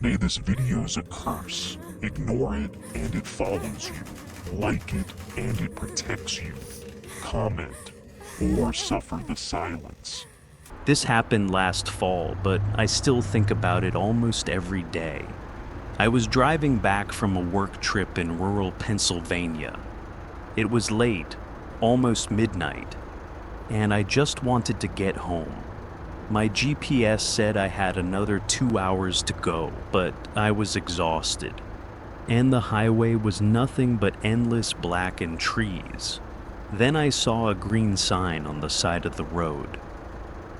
May this video is a curse. Ignore it and it follows you. Like it and it protects you. Comment or suffer the silence. This happened last fall, but I still think about it almost every day. I was driving back from a work trip in rural Pennsylvania. It was late, almost midnight, and I just wanted to get home. My GPS said I had another 2 hours to go, but I was exhausted. And the highway was nothing but endless blackened trees. Then I saw a green sign on the side of the road.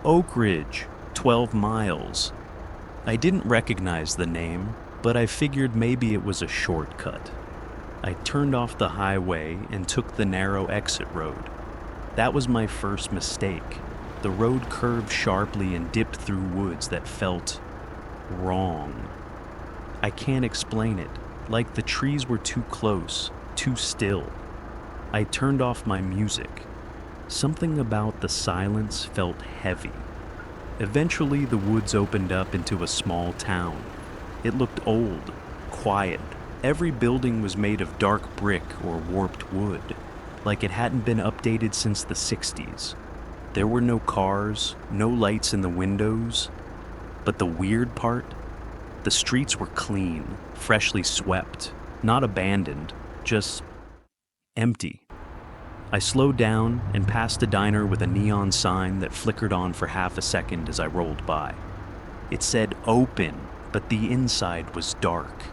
Oak Ridge, 12 miles. I didn't recognize the name, but I figured maybe it was a shortcut. I turned off the highway and took the narrow exit road. That was my first mistake. The road curved sharply and dipped through woods that felt wrong. I can't explain it, like the trees were too close, too still. I turned off my music. Something about the silence felt heavy. Eventually, the woods opened up into a small town. It looked old, quiet. Every building was made of dark brick or warped wood, like it hadn't been updated since the 60s. There were no cars, no lights in the windows. But the weird part? The streets were clean, freshly swept, not abandoned, just empty. I slowed down and passed a diner with a neon sign that flickered on for half a second as I rolled by. It said open, but the inside was dark.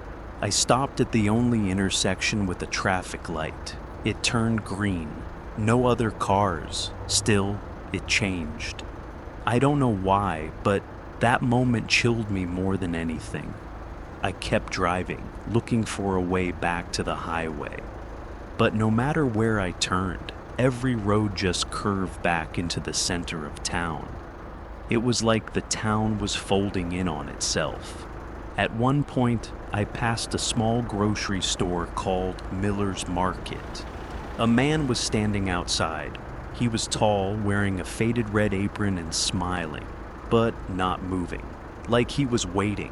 I stopped at the only intersection with a traffic light. It turned green. No other cars. Still, it changed. I don't know why, but that moment chilled me more than anything. I kept driving, looking for a way back to the highway. But no matter where I turned, every road just curved back into the center of town. It was like the town was folding in on itself. At one point, I passed a small grocery store called Miller's Market. A man was standing outside. He was tall, wearing a faded red apron and smiling, but not moving, like he was waiting.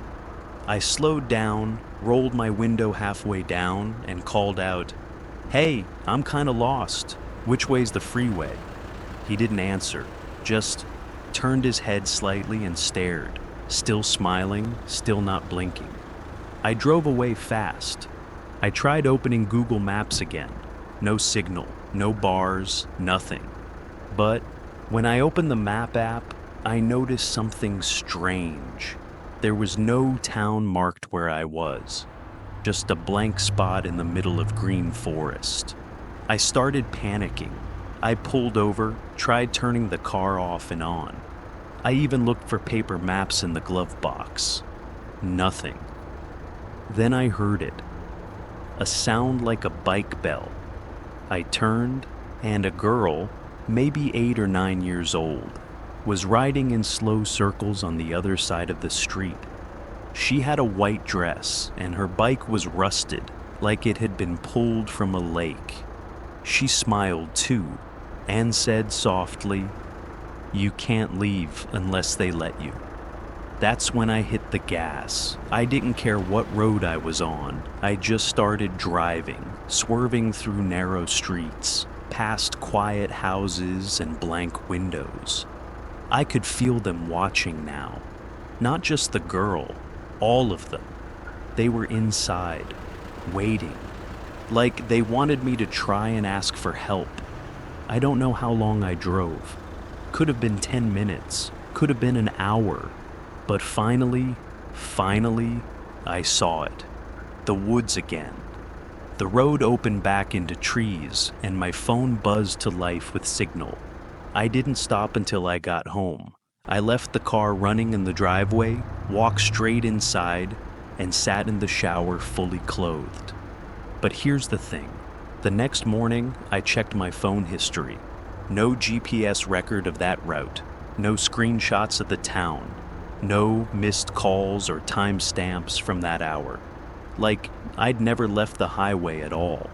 I slowed down, rolled my window halfway down, and called out, "Hey, I'm kinda lost. Which way's the freeway?" He didn't answer, just turned his head slightly and stared, still smiling, still not blinking. I drove away fast. I tried opening Google Maps again. No signal, no bars, nothing. But when I opened the map app, I noticed something strange. There was no town marked where I was, just a blank spot in the middle of green forest. I started panicking. I pulled over, tried turning the car off and on. I even looked for paper maps in the glove box. Nothing. Then I heard it. A sound like a bike bell. I turned, and a girl, maybe 8 or 9 years old, was riding in slow circles on the other side of the street. She had a white dress, and her bike was rusted, like it had been pulled from a lake. She smiled too, and said softly, "You can't leave unless they let you." That's when I hit the gas. I didn't care what road I was on. I just started driving, swerving through narrow streets, past quiet houses and blank windows. I could feel them watching now. Not just the girl, all of them. They were inside, waiting. Like they wanted me to try and ask for help. I don't know how long I drove. Could have been 10 minutes, could have been an hour. But finally, I saw it. The woods again. The road opened back into trees, and my phone buzzed to life with signal. I didn't stop until I got home. I left the car running in the driveway, walked straight inside, and sat in the shower fully clothed. But here's the thing. The next morning, I checked my phone history. No GPS record of that route. No screenshots of the town. No missed calls or timestamps from that hour. Like I'd never left the highway at all.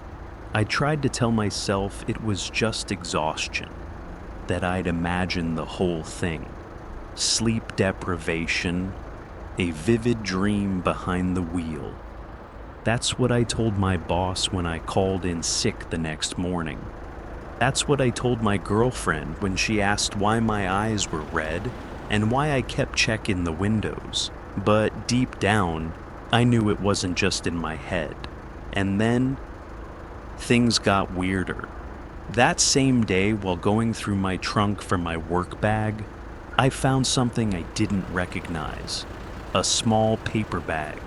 I tried to tell myself it was just exhaustion, that I'd imagined the whole thing. Sleep deprivation, A vivid dream behind the wheel. That's what I told my boss when I called in sick the next morning. That's what I told my girlfriend when she asked why my eyes were red and why I kept checking the windows. But deep down, I knew it wasn't just in my head. And then, things got weirder. That same day, while going through my trunk for my work bag, I found something I didn't recognize. A small paper bag.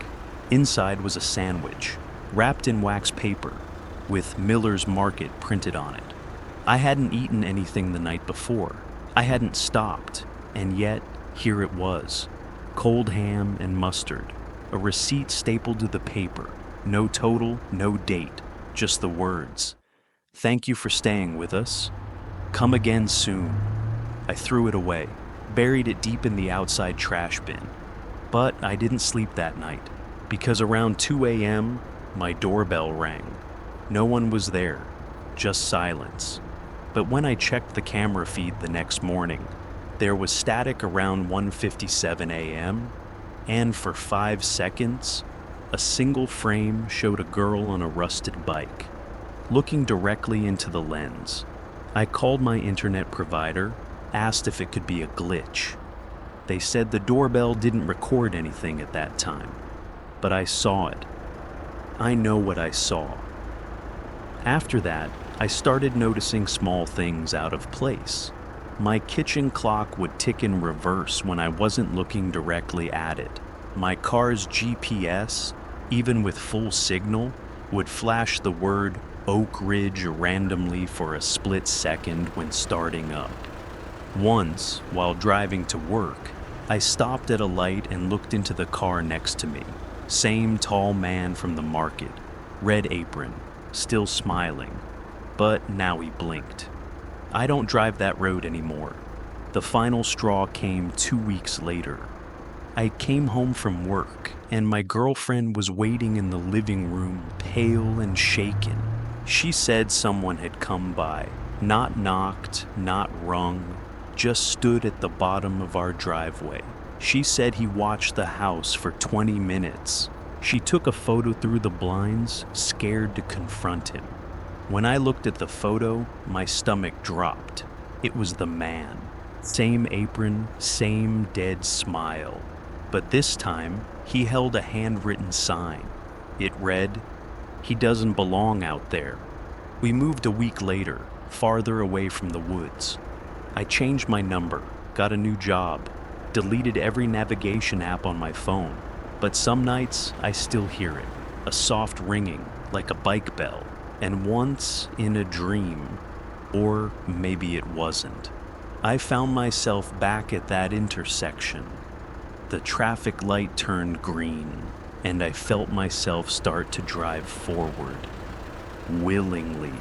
Inside was a sandwich, wrapped in wax paper, with Miller's Market printed on it. I hadn't eaten anything the night before. I hadn't stopped, and yet, here it was. Cold ham and mustard. A receipt stapled to the paper. No total, no date, just the words. Thank you for staying with us. Come again soon. I threw it away, buried it deep in the outside trash bin. But I didn't sleep that night, because around 2 a.m., my doorbell rang. No one was there, just silence. But when I checked the camera feed the next morning, there was static around 1:57 a.m., and for 5 seconds, a single frame showed a girl on a rusted bike, looking directly into the lens. I called my internet provider, asked if it could be a glitch. They said the doorbell didn't record anything at that time, but I saw it. I know what I saw. After that, I started noticing small things out of place. My kitchen clock would tick in reverse when I wasn't looking directly at it. My car's GPS, even with full signal, would flash the word Oak Ridge randomly for a split second when starting up. Once, while driving to work, I stopped at a light and looked into the car next to me. Same tall man from the market, red apron, still smiling, but now he blinked. I don't drive that road anymore. The final straw came 2 weeks later. I came home from work, and my girlfriend was waiting in the living room, pale and shaken. She said someone had come by, not knocked, not rung, just stood at the bottom of our driveway. She said he watched the house for 20 minutes. She took a photo through the blinds, scared to confront him. When I looked at the photo, my stomach dropped. It was the man. Same apron, same dead smile. But this time, he held a handwritten sign. It read, "He doesn't belong out there." We moved a week later, farther away from the woods. I changed my number, got a new job, deleted every navigation app on my phone. But some nights, I still hear it, a soft ringing, like a bike bell. And once, in a dream, or maybe it wasn't, I found myself back at that intersection. The traffic light turned green, and I felt myself start to drive forward, willingly.